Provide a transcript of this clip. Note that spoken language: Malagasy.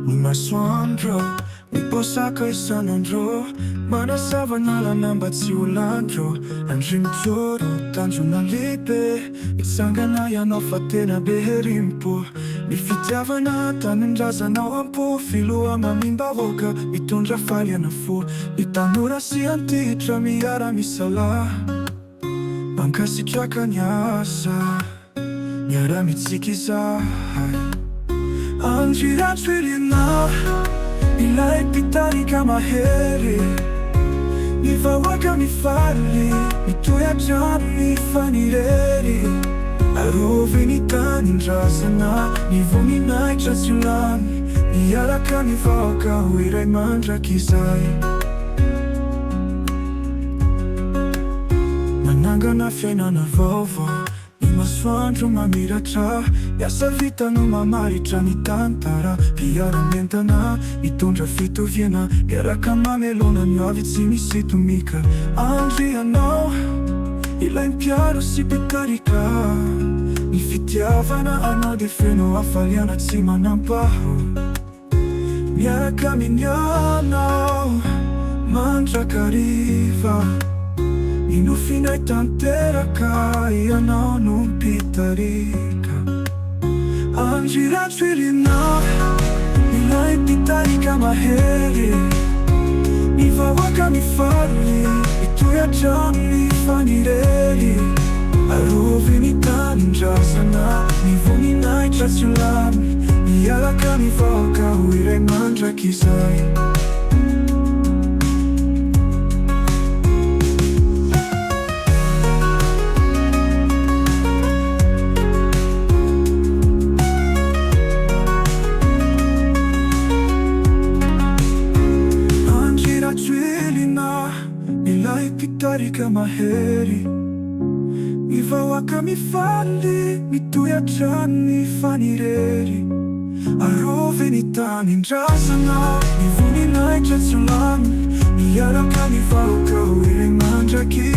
Ny masoandro miposaka isan'andro, manazava lalana mba tsy ho landro. Andry mijoro tanjona lehibe, mitsangana ianao fa tena be herim-po. Ny fitiavana tanindrazanao am-po, Filoha mamim-bahoaka mitondra faly ana fo. Ny tanora sy antitra miara-misalaha, mankasitraka ny asa, miara-mitsika izahay. Andry Rajoelina, ilay mpitarika mahery, mivahoaka mifaly, mitoetra mifanirery. Arovy ny tanindrazana, ny voninahitra tsy ho lany, miaraka mivahoaka ho iray mandrakizay. Manangana fiainana vaovao, ny masoandro mamiratra, miasa vita no mamaritra ny tantara. Mpiara-mentana, mitondra fitoviana, miaraka mamelona ny avy tsy misy tomika. Andry ianao, ilay mpiaro sy mpitarika, ny fitiavana anao de feno hafaliana tsy manampaho. Miaraka minianao, mandrakariva, ny nofinay tanteraka, ianao no mpitarika. Andry Rajoelina, ilay mpitarika mahery, mivahoaka mifaly, mitoetra mifanirery. Arovy ny tanindrazana, ny voninahitra tsy ho lany, miaraka mivahoaka ho iray mandrakizay. Andry Rajoelina, ilay mpitarika mahery, mivahoaka mifaly, mitoetra mifanirery. Arovy ny tanindrazana, ny voninahitra tsy ho lany, miaraka mivahoaka ho iray mandrakizay.